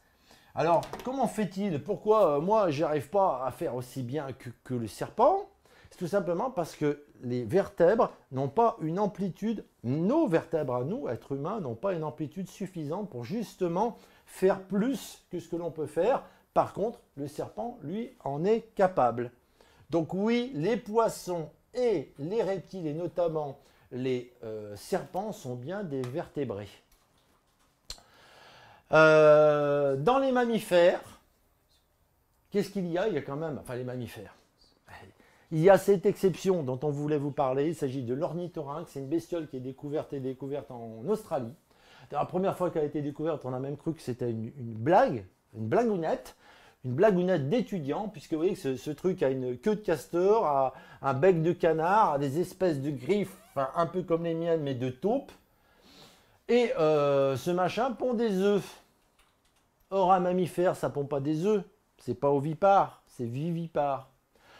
Alors, comment fait-il? Pourquoi moi, je n'arrive pas à faire aussi bien que le serpent? C'est tout simplement parce que les vertèbres n'ont pas une amplitude, nos vertèbres à nous, êtres humains, n'ont pas une amplitude suffisante pour justement faire plus que ce que l'on peut faire. Par contre, le serpent, lui, en est capable. Donc oui, les poissons et les reptiles, et notamment les serpents, sont bien des vertébrés. Dans les mammifères, qu'est-ce qu'il y a? Il y a quand même, enfin les mammifères. Il y a cette exception dont on voulait vous parler. Il s'agit de l'ornithorynque. C'est une bestiole qui est découverte en Australie. La première fois qu'elle a été découverte, on a même cru que c'était une blague, une blagounette d'étudiant, puisque vous voyez que ce truc a une queue de castor, a un bec de canard, a des espèces de griffes, enfin, un peu comme les miennes, mais de taupe. Et ce machin pond des œufs. Or, un mammifère, ça ne pond pas des œufs. C'est pas ovipare, c'est vivipare.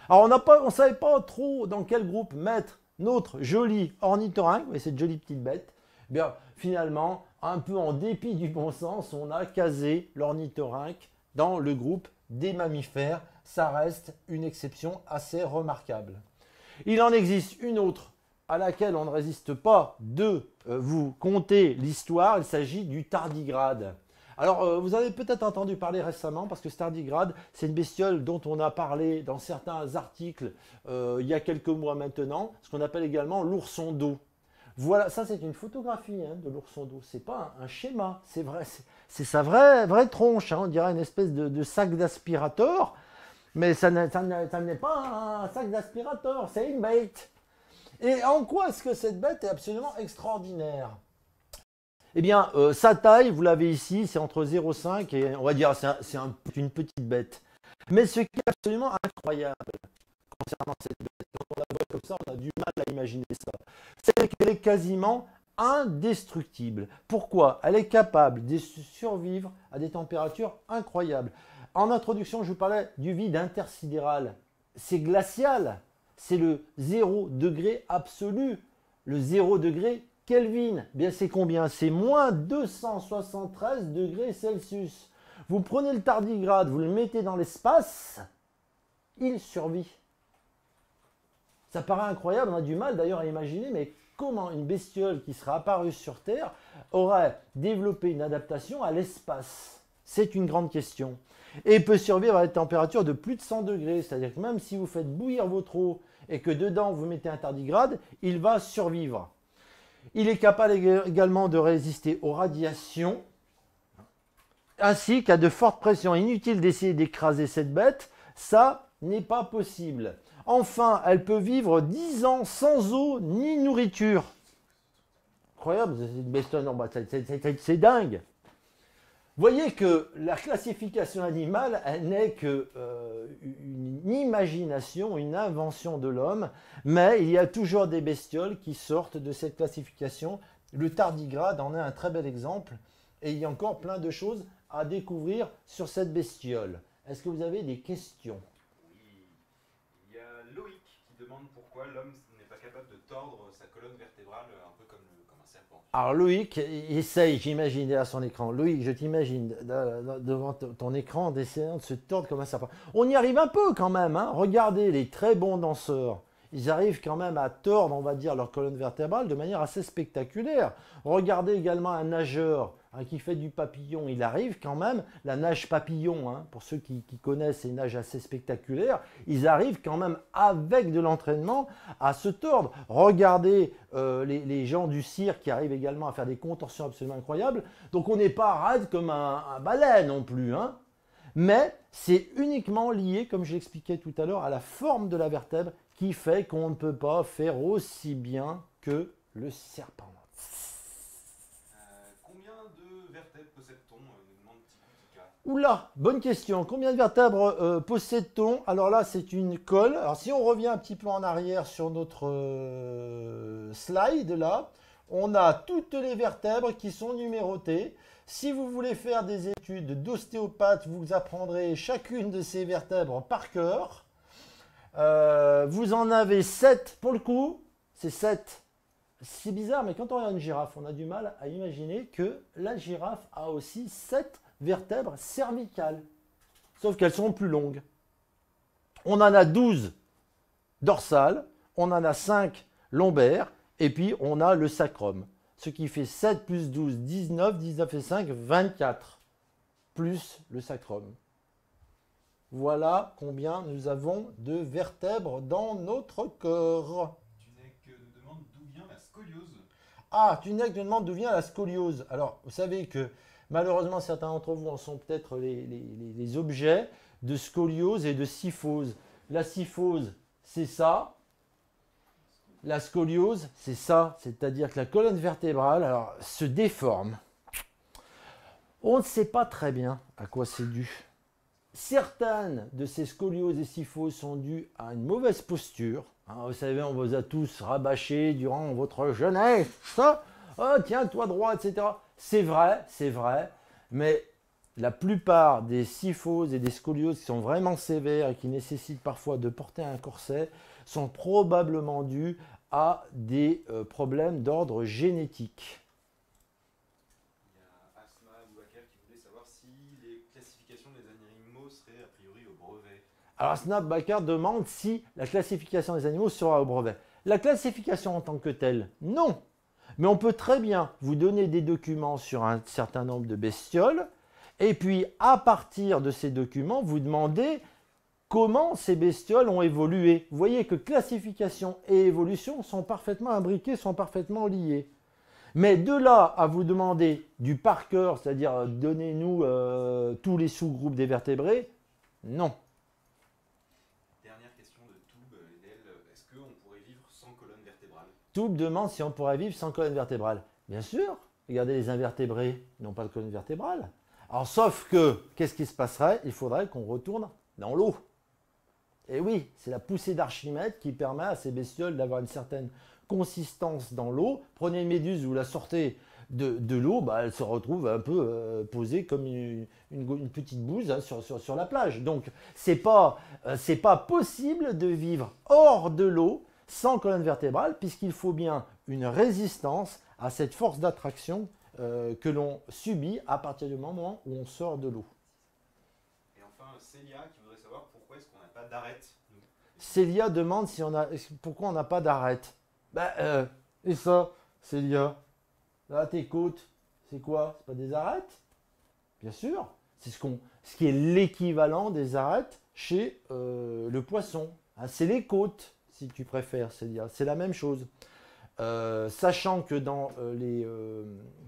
Alors, on ne savait pas trop dans quel groupe mettre notre joli ornithorynque, mais cette jolie petite bête. Eh bien, finalement, un peu en dépit du bon sens, on a casé l'ornithorynque dans le groupe des mammifères. Ça reste une exception assez remarquable. Il en existe une autre à laquelle on ne résiste pas de vous conter l'histoire. Il s'agit du tardigrade. Alors, vous avez peut-être entendu parler récemment, parce que ce tardigrade, c'est une bestiole dont on a parlé dans certains articles il y a quelques mois maintenant, ce qu'on appelle également l'ourson d'eau. Voilà, ça c'est une photographie de l'ourson d'eau, c'est pas un schéma, c'est vrai, c'est sa vraie tronche, on dirait une espèce de sac d'aspirateur, mais ça n'est pas un sac d'aspirateur, c'est une bête. Et en quoi est-ce que cette bête est absolument extraordinaire? Eh bien, sa taille, vous l'avez ici, c'est entre 0,5 et on va dire c'est une petite bête. Mais ce qui est absolument incroyable concernant cette bête, quand on la voit comme ça, on a du mal à imaginer ça, c'est qu'elle est quasiment indestructible. Pourquoi? Elle est capable de survivre à des températures incroyables. En introduction, je vous parlais du vide intersidéral. C'est glacial, c'est le 0 degré absolu. Le 0 degré Kelvin, bien c'est combien? C'est moins 273 degrés Celsius. Vous prenez le tardigrade, vous le mettez dans l'espace, il survit. Ça paraît incroyable, on a du mal d'ailleurs à imaginer, mais comment une bestiole qui serait apparue sur Terre aurait développé une adaptation à l'espace? C'est une grande question. Et peut survivre à des températures de plus de 100 degrés, c'est-à-dire que même si vous faites bouillir votre eau et que dedans vous mettez un tardigrade, il va survivre. Il est capable également de résister aux radiations, ainsi qu'à de fortes pressions. Inutile d'essayer d'écraser cette bête, ça n'est pas possible. Enfin, elle peut vivre 10 ans sans eau ni nourriture. Incroyable, c'est une bestiole, c'est dingue. Voyez que la classification animale, elle n'est qu'une imagination, une invention de l'homme, mais il y a toujours des bestioles qui sortent de cette classification. Le tardigrade en est un très bel exemple, et il y a encore plein de choses à découvrir sur cette bestiole. Est-ce que vous avez des questions? Oui. Il y a Loïc qui demande pourquoi l'homme n'est pas capable de tordre sa colonne vertébrale un peu comme un serpent. Alors Loïc, essaye, j'imagine derrière son écran. Loïc, je t'imagine devant ton écran d'essayant de se tordre comme un serpent. On y arrive un peu quand même, hein. Regardez les très bons danseurs. Ils arrivent quand même à tordre, on va dire, leur colonne vertébrale de manière assez spectaculaire. Regardez également un nageur qui fait du papillon. Il arrive quand même, la nage papillon, hein, pour ceux qui connaissent ces nages assez spectaculaires, ils arrivent quand même avec de l'entraînement à se tordre. Regardez les gens du cirque qui arrivent également à faire des contorsions absolument incroyables. Donc on n'est pas raide comme un balai non plus, hein. Mais c'est uniquement lié, comme je l'expliquais tout à l'heure, à la forme de la vertèbre qui fait qu'on ne peut pas faire aussi bien que le serpent. Combien de vertèbres possède-t-on nous demande Tika. Oula, bonne question. Combien de vertèbres possède-t-on? Alors là, c'est une colle. Alors si on revient un petit peu en arrière sur notre slide, là, on a toutes les vertèbres qui sont numérotées. Si vous voulez faire des études d'ostéopathe, vous apprendrez chacune de ces vertèbres par cœur. Vous en avez 7 pour le coup, c'est 7. C'est bizarre, mais quand on regarde une girafe, on a du mal à imaginer que la girafe a aussi 7 vertèbres cervicales. Sauf qu'elles sont plus longues. On en a 12 dorsales, on en a 5 lombaires, et puis on a le sacrum. Ce qui fait 7 plus 12, 19, 19 et 5, 24, plus le sacrum. Voilà combien nous avons de vertèbres dans notre corps. Tunek nous demande d'où vient la scoliose. Ah, Tunek nous demande d'où vient la scoliose. Alors, vous savez que malheureusement, certains d'entre vous en sont peut-être les objets de scoliose et de syphose. La syphose, c'est ça. La scoliose, c'est ça. C'est-à-dire que la colonne vertébrale alors, se déforme. On ne sait pas très bien à quoi c'est dû. Certaines de ces scolioses et syphoses sont dues à une mauvaise posture. Vous savez, on vous a tous rabâché durant votre jeunesse. Oh, tiens-toi droit, etc. C'est vrai. Mais la plupart des syphoses et des scolioses qui sont vraiment sévères et qui nécessitent parfois de porter un corset sont probablement dues à des problèmes d'ordre génétique. Il y a Asma Boubacar qui voulait savoir si les classifications des animaux seraient a priori au brevet. Alors Snap Bakar demande si la classification des animaux sera au brevet. La classification en tant que telle, non. Mais on peut très bien vous donner des documents sur un certain nombre de bestioles et puis à partir de ces documents, vous demander comment ces bestioles ont évolué. Vous voyez que classification et évolution sont parfaitement imbriquées, sont parfaitement liées. Mais de là à vous demander du par cœur, c'est-à-dire donnez-nous tous les sous-groupes des vertébrés, non. Dernière question de Toub, est-ce qu'on pourrait vivre sans colonne vertébrale? Toub demande si on pourrait vivre sans colonne vertébrale. Bien sûr, regardez les invertébrés, ils n'ont pas de colonne vertébrale. Alors sauf que, qu'est-ce qui se passerait? Il faudrait qu'on retourne dans l'eau. Et oui, c'est la poussée d'Archimède qui permet à ces bestioles d'avoir une certaine consistance dans l'eau. Prenez une méduse, vous la sortez de l'eau, elle se retrouve un peu posée comme une petite bouse hein, sur la plage. Donc, c'est pas possible de vivre hors de l'eau sans colonne vertébrale, puisqu'il faut bien une résistance à cette force d'attraction que l'on subit à partir du moment où on sort de l'eau. Et enfin, Célia qui voudrait savoir pourquoi est-ce qu'on n'a pas d'arête, nous. Célia demande pourquoi on n'a pas d'arête. Et ça, Célia, là, tes côtes, c'est quoi? C'est pas des arêtes? Bien sûr, c'est ce qui est l'équivalent des arêtes chez le poisson. Hein, c'est les côtes, si tu préfères, Célia. C'est la même chose. Sachant que dans les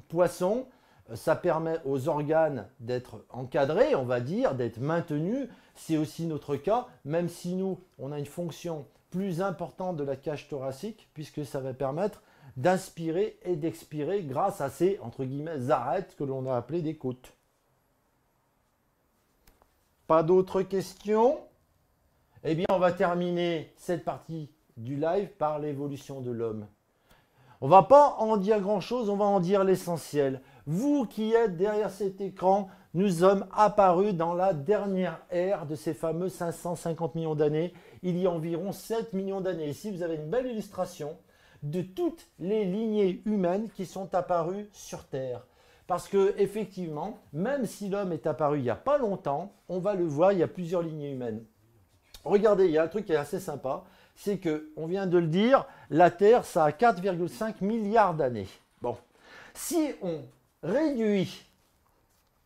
poissons, ça permet aux organes d'être encadrés, on va dire, d'être maintenus. C'est aussi notre cas, même si nous, on a une fonction plus importante de la cage thoracique, puisque ça va permettre d'inspirer et d'expirer grâce à ces, entre guillemets, arêtes que l'on a appelées des côtes. Pas d'autres questions? Eh bien, on va terminer cette partie du live par l'évolution de l'homme. On ne va pas en dire grand-chose, on va en dire l'essentiel. Vous qui êtes derrière cet écran, nous sommes apparus dans la dernière ère de ces fameux 550 millions d'années, il y a environ 7 millions d'années. Ici, vous avez une belle illustration de toutes les lignées humaines qui sont apparues sur Terre. Parce que effectivement, même si l'homme est apparu il n'y a pas longtemps, on va le voir, il y a plusieurs lignées humaines. Regardez, il y a un truc qui est assez sympa, c'est que, on vient de le dire, la Terre, ça a 4,5 milliards d'années. Bon, si on réduit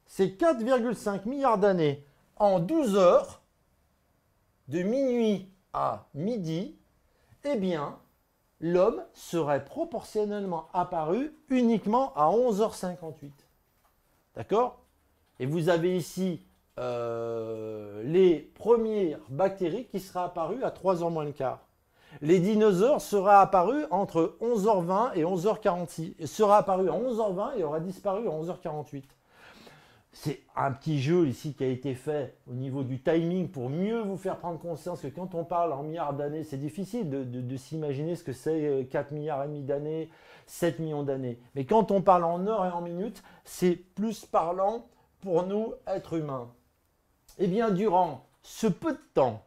ces 4,5 milliards d'années en 12 heures, de minuit à midi, eh bien, l'homme serait proportionnellement apparu uniquement à 11h58. D'accord? Et vous avez ici les premières bactéries qui seraient apparues à 3h moins le quart. Les dinosaures seraient apparus entre 11h20 et 11h46. Ils seraient apparus à 11h20 et auraient disparu à 11h48. C'est un petit jeu ici qui a été fait au niveau du timing pour mieux vous faire prendre conscience que quand on parle en milliards d'années, c'est difficile de s'imaginer ce que c'est 4 milliards et demi d'années, 7 millions d'années. Mais quand on parle en heures et en minutes, c'est plus parlant pour nous, êtres humains. Eh bien, durant ce peu de temps,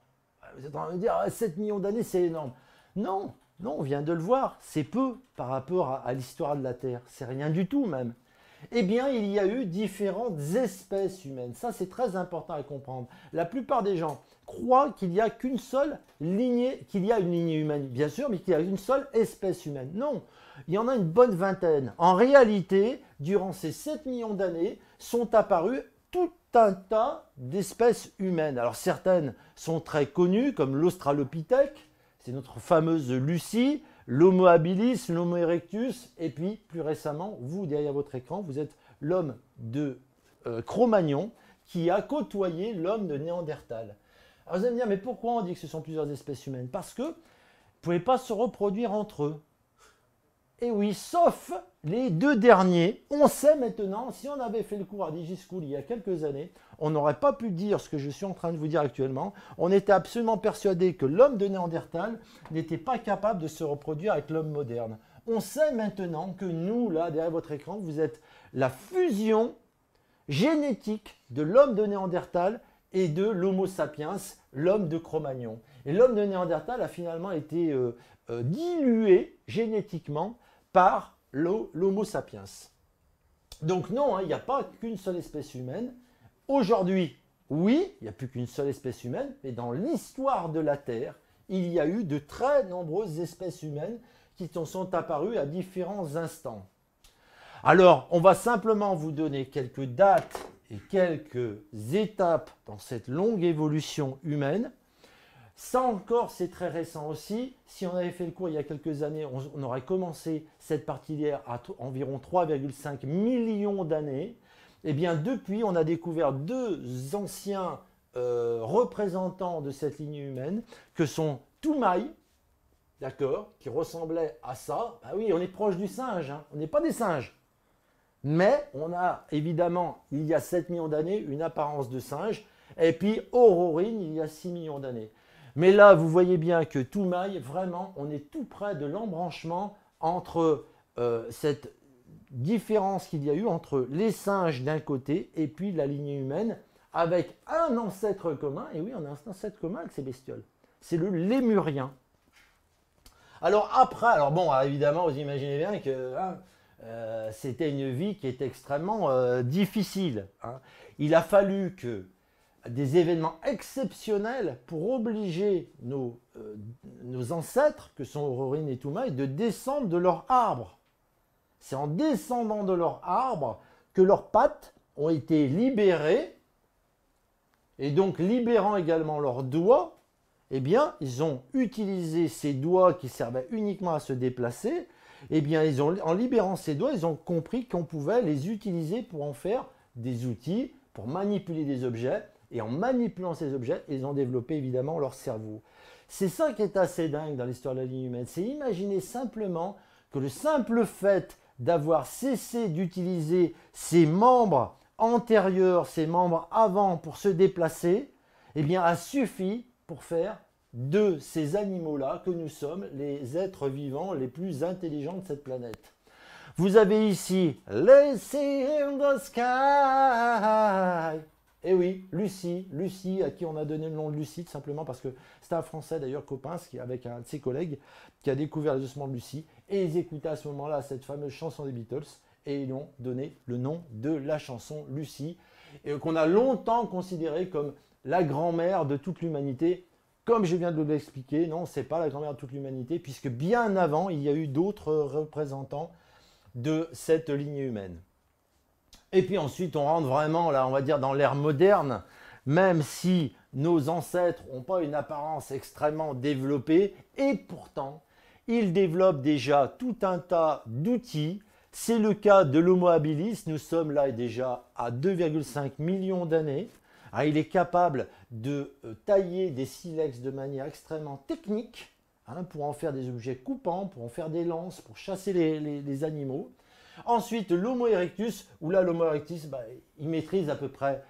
vous êtes en train de dire 7 millions d'années, c'est énorme. Non, non, on vient de le voir, c'est peu par rapport à l'histoire de la Terre. C'est rien du tout même. Eh bien, il y a eu différentes espèces humaines. Ça, c'est très important à comprendre. La plupart des gens croient qu'il n'y a qu'une seule lignée, qu'il y a une lignée humaine, bien sûr, mais qu'il y a une seule espèce humaine. Non, il y en a une bonne vingtaine. En réalité, durant ces 7 millions d'années, sont apparues tout un tas d'espèces humaines. Alors, certaines sont très connues, comme l'Australopithèque, c'est notre fameuse Lucie, l'Homo habilis, l'Homo erectus, et puis plus récemment, vous derrière votre écran, vous êtes l'homme de Cro-Magnon qui a côtoyé l'homme de Néandertal. Alors vous allez me dire, mais pourquoi on dit que ce sont plusieurs espèces humaines? Parce que vous ne pouvez pas se reproduire entre eux. Et oui, sauf les deux derniers. On sait maintenant, si on avait fait le cours à DigiSchool il y a quelques années, on n'aurait pas pu dire ce que je suis en train de vous dire actuellement. On était absolument persuadé que l'homme de Néandertal n'était pas capable de se reproduire avec l'homme moderne. On sait maintenant que nous, là, derrière votre écran, vous êtes la fusion génétique de l'homme de Néandertal et de l'Homo sapiens, l'homme de Cro-Magnon. Et l'homme de Néandertal a finalement été dilué génétiquement par l'Homo sapiens. Donc non, il n'y a pas qu'une seule espèce humaine. Aujourd'hui, oui, il n'y a plus qu'une seule espèce humaine, mais dans l'histoire de la Terre, il y a eu de très nombreuses espèces humaines qui sont apparues à différents instants. Alors, on va simplement vous donner quelques dates et quelques étapes dans cette longue évolution humaine. Ça encore, c'est très récent aussi. Si on avait fait le cours il y a quelques années, on aurait commencé cette partie d'hier à environ 3,5 millions d'années. Eh bien, depuis, on a découvert deux anciens représentants de cette lignée humaine, que sont Toumaï, d'accord, qui ressemblait à ça. Ah oui, on est proche du singe, hein. On n'est pas des singes. Mais on a évidemment, il y a 7 millions d'années, une apparence de singe. Et puis Aurorine, il y a 6 millions d'années. Mais là, vous voyez bien que Toumaï, vraiment, on est tout près de l'embranchement entre cette différence qu'il y a eu entre les singes d'un côté et puis la lignée humaine, avec un ancêtre commun. Et oui, on a un ancêtre commun avec ces bestioles. C'est le lémurien. Alors après, alors bon, évidemment, vous imaginez bien que hein, c'était une vie qui était extrêmement difficile. Hein. Il a fallu que des événements exceptionnels pour obliger nos ancêtres, que sont Aurorine et Toumaï, de descendre de leur arbre. C'est en descendant de leur arbre que leurs pattes ont été libérées, et donc libérant également leurs doigts, eh bien, ils ont utilisé ces doigts qui servaient uniquement à se déplacer. Eh bien, en libérant ces doigts, ils ont compris qu'on pouvait les utiliser pour en faire des outils, pour manipuler des objets. Et en manipulant ces objets, ils ont développé évidemment leur cerveau. C'est ça qui est assez dingue dans l'histoire de la ligne humaine. C'est imaginer simplement que le simple fait d'avoir cessé d'utiliser ses membres antérieurs, ses membres avant pour se déplacer, eh bien, a suffi pour faire de ces animaux-là que nous sommes les êtres vivants les plus intelligents de cette planète. Vous avez ici « Let's see in the sky ». Et oui, Lucie, à qui on a donné le nom de Lucie, tout simplement parce que c'est un Français d'ailleurs, Coppens, avec un de ses collègues, qui a découvert les ossements de Lucie. Et ils écoutaient à ce moment-là cette fameuse chanson des Beatles, et ils lui ont donné le nom de la chanson Lucie, et qu'on a longtemps considéré comme la grand-mère de toute l'humanité. Comme je viens de l'expliquer, non, ce n'est pas la grand-mère de toute l'humanité, puisque bien avant, il y a eu d'autres représentants de cette lignée humaine. Et puis ensuite, on rentre vraiment, là, on va dire, dans l'ère moderne, même si nos ancêtres n'ont pas une apparence extrêmement développée, et pourtant, ils développent déjà tout un tas d'outils. C'est le cas de l'Homo habilis, nous sommes là déjà à 2,5 millions d'années. Il est capable de tailler des silex de manière extrêmement technique, hein, pour en faire des objets coupants, pour en faire des lances, pour chasser les animaux. Ensuite, l'Homo erectus, où là, l'Homo erectus, il maîtrise à peu près,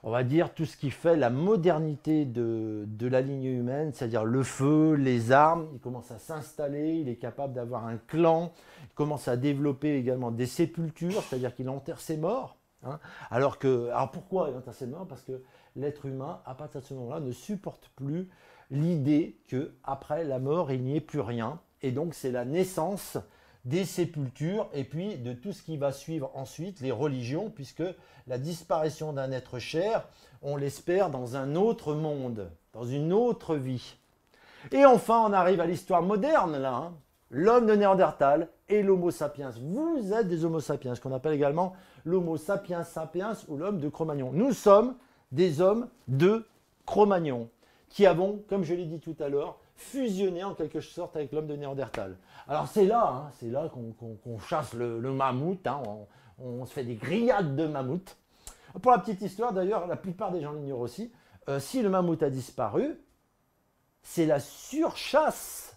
on va dire, tout ce qui fait la modernité de la lignée humaine, c'est-à-dire le feu, les armes. Il commence à s'installer, il est capable d'avoir un clan, il commence à développer également des sépultures, c'est-à-dire qu'il enterre ses morts. Hein. Alors pourquoi il enterre ses morts? Parce que l'être humain, à partir de ce moment-là, ne supporte plus l'idée qu'après la mort, il n'y ait plus rien. Et donc, c'est la naissance des sépultures et puis de tout ce qui va suivre ensuite, les religions, puisque la disparition d'un être cher, on l'espère dans un autre monde, dans une autre vie. Et enfin, on arrive à l'histoire moderne, là, hein. L'homme de Néandertal et l'Homo sapiens. Vous êtes des Homo sapiens, qu'on appelle également l'Homo sapiens sapiens ou l'homme de Cro-Magnon. Nous sommes des hommes de Cro-Magnon qui avons, comme je l'ai dit tout à l'heure, fusionné en quelque sorte avec l'homme de Néandertal. Alors c'est là qu'on chasse le mammouth, hein, on se fait des grillades de mammouth. Pour la petite histoire d'ailleurs, la plupart des gens l'ignorent aussi, si le mammouth a disparu, c'est la surchasse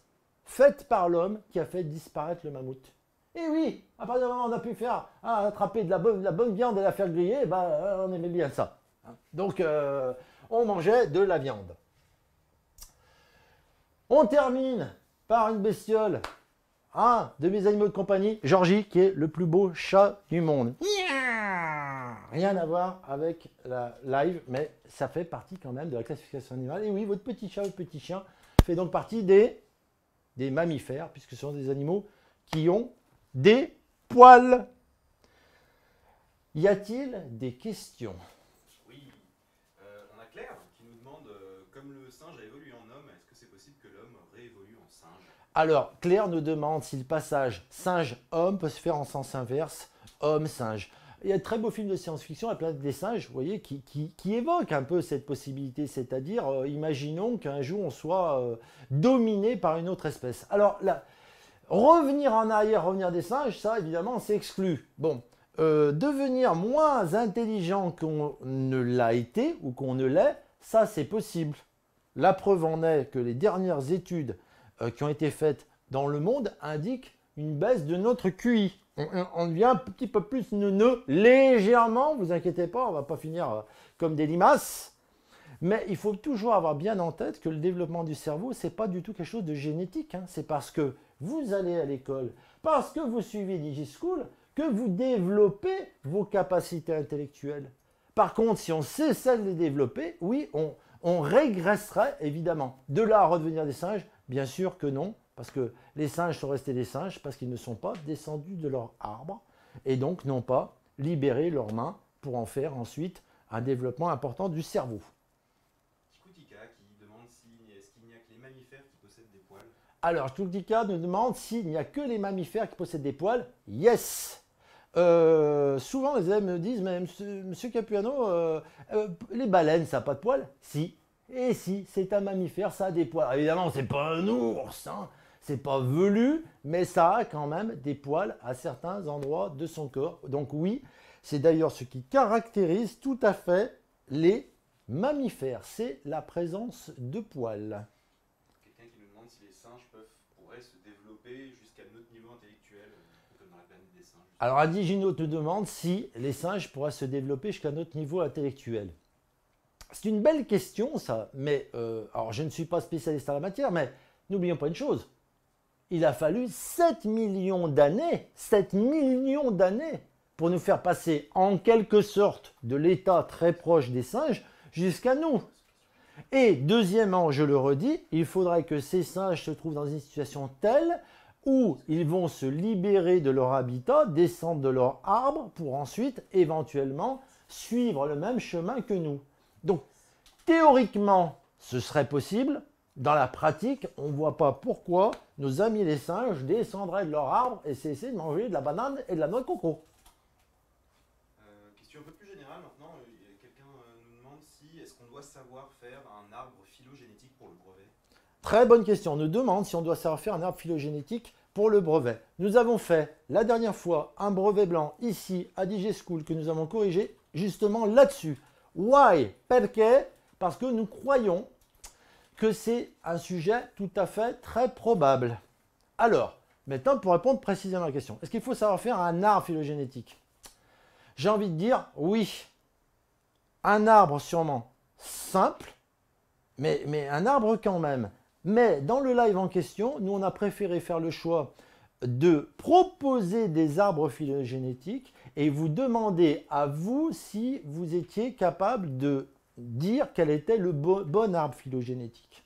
faite par l'homme qui a fait disparaître le mammouth. Et oui, à partir du moment où on a pu faire attraper de la bonne viande et la faire griller, on aimait bien ça. Donc on mangeait de la viande. On termine par une bestiole, un de mes animaux de compagnie, Georgie, qui est le plus beau chat du monde. Rien à voir avec la live, mais ça fait partie quand même de la classification animale. Et oui, votre petit chat, votre petit chien fait donc partie des mammifères, puisque ce sont des animaux qui ont des poils. Y a-t-il des questions? Oui, on a Claire qui nous demande, comme le singe a évolué en homme, est-ce que c'est possible que l'homme réévolue en singe? Alors, Claire nous demande si le passage singe-homme peut se faire en sens inverse, homme-singe. Il y a de très beaux films de science-fiction, La planète des singes, vous voyez, qui évoquent un peu cette possibilité, c'est-à-dire, imaginons qu'un jour on soit dominé par une autre espèce. Alors là, revenir en arrière, revenir des singes, ça évidemment c'est exclu. Bon, devenir moins intelligent qu'on ne l'a été ou qu'on ne l'est, ça c'est possible. La preuve en est que les dernières études qui ont été faites dans le monde indiquent une baisse de notre QI. On devient un petit peu plus neuneux, légèrement, vous inquiétez pas, on ne va pas finir comme des limaces. Mais il faut toujours avoir bien en tête que le développement du cerveau, ce n'est pas du tout quelque chose de génétique. Hein. C'est parce que vous allez à l'école, parce que vous suivez DigiSchool, que vous développez vos capacités intellectuelles. Par contre, si on cessait de les développer, oui, on régresserait évidemment. De là à redevenir des singes, bien sûr que non, Parce que les singes sont restés des singes parce qu'ils ne sont pas descendus de leur arbre et donc n'ont pas libéré leurs mains pour en faire ensuite un développement important du cerveau. Kikutika qui demande est-ce qu'il n'y a que les mammifères qui possèdent des poils? Alors, Tultika nous demande s'il n'y a que les mammifères qui possèdent des poils. Yes! Souvent, les élèves me disent, mais monsieur Capuano, les baleines, ça n'a pas de poils? Si. Et si, c'est un mammifère, ça a des poils. Alors, évidemment, c'est pas un ours, hein. C'est pas velu, mais ça a quand même des poils à certains endroits de son corps. Donc oui, c'est d'ailleurs ce qui caractérise tout à fait les mammifères, c'est la présence de poils. Quelqu'un qui nous demande si les singes pourraient se développer jusqu'à notre niveau intellectuel, comme dans la planète des singes. Alors Adigino te demande si les singes pourraient se développer jusqu'à notre niveau intellectuel. C'est une belle question ça, mais alors je ne suis pas spécialiste en la matière, mais n'oublions pas une chose. Il a fallu 7 millions d'années, 7 millions d'années pour nous faire passer en quelque sorte de l'état très proche des singes jusqu'à nous. Et deuxièmement, je le redis, il faudrait que ces singes se trouvent dans une situation telle où ils vont se libérer de leur habitat, descendre de leur arbre pour ensuite éventuellement suivre le même chemin que nous. Donc théoriquement, ce serait possible. Dans la pratique, on ne voit pas pourquoi nos amis les singes descendraient de leur arbre et cessaient de manger de la banane et de la noix de coco. Question un peu plus générale maintenant. Quelqu'un nous demande si est-ce qu'on doit savoir faire un arbre phylogénétique pour le brevet? Très bonne question. On nous demande si on doit savoir faire un arbre phylogénétique pour le brevet. Nous avons fait la dernière fois un brevet blanc ici à DigiSchool que nous avons corrigé justement là-dessus. Why? Perché? Parce que nous croyons que c'est un sujet tout à fait très probable. Alors, maintenant pour répondre précisément à la question, est-ce qu'il faut savoir faire un arbre phylogénétique? J'ai envie de dire oui. Un arbre sûrement simple, mais un arbre quand même. Mais dans le live en question, nous on a préféré faire le choix de proposer des arbres phylogénétiques et vous demander à vous si vous étiez capable de dire quel était le bon arbre phylogénétique.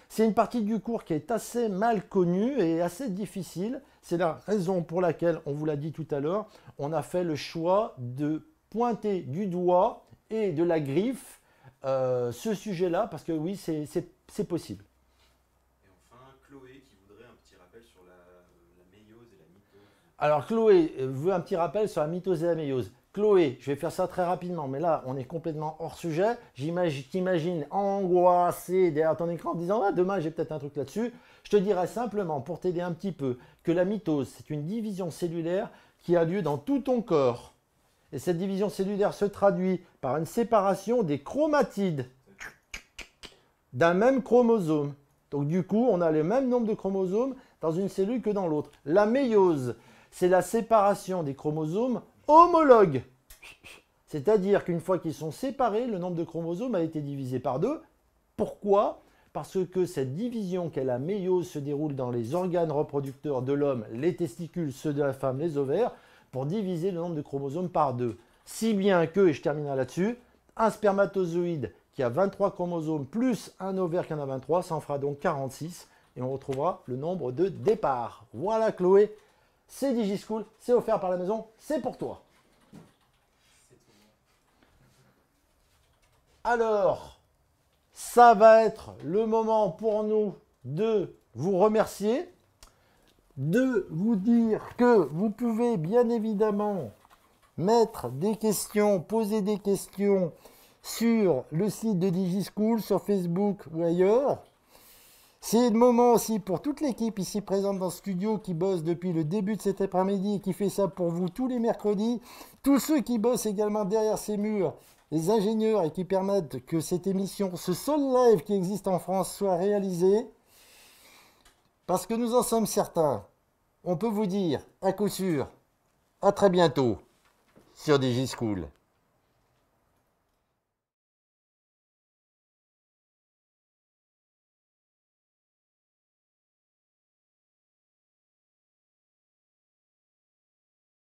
C'est une partie du cours qui est assez mal connue et assez difficile. C'est la raison pour laquelle, on vous l'a dit tout à l'heure, on a fait le choix de pointer du doigt et de la griffe ce sujet-là, parce que oui, c'est possible. Et enfin, Chloé qui voudrait un petit rappel sur la méiose et la mitose. Alors Chloé veut un petit rappel sur la mitose et la méiose. Chloé, je vais faire ça très rapidement, mais là, on est complètement hors sujet. T'imagines angoissé derrière ton écran en disant « Ah, demain, j'ai peut-être un truc là-dessus ». Je te dirais simplement, pour t'aider un petit peu, que la mitose, c'est une division cellulaire qui a lieu dans tout ton corps. Et cette division cellulaire se traduit par une séparation des chromatides d'un même chromosome. Donc du coup, on a le même nombre de chromosomes dans une cellule que dans l'autre. La méiose, c'est la séparation des chromosomes homologues. C'est-à-dire qu'une fois qu'ils sont séparés, le nombre de chromosomes a été divisé par 2. Pourquoi? Parce que cette division qu'est la méiose se déroule dans les organes reproducteurs de l'homme, les testicules, ceux de la femme, les ovaires, pour diviser le nombre de chromosomes par 2. Si bien que, et je terminerai là-dessus, un spermatozoïde qui a 23 chromosomes plus un ovaire qui en a 23, ça en fera donc 46 et on retrouvera le nombre de départ. Voilà Chloé, c'est DigiSchool, c'est offert par la maison, c'est pour toi. Alors, ça va être le moment pour nous de vous remercier, de vous dire que vous pouvez bien évidemment mettre des questions, poser des questions sur le site de DigiSchool, sur Facebook ou ailleurs. C'est le moment aussi pour toute l'équipe ici présente dans le studio qui bosse depuis le début de cet après-midi et qui fait ça pour vous tous les mercredis. Tous ceux qui bossent également derrière ces murs, les ingénieurs et qui permettent que cette émission, ce seul live qui existe en France, soit réalisé. Parce que nous en sommes certains. On peut vous dire, à coup sûr, à très bientôt sur DigiSchool.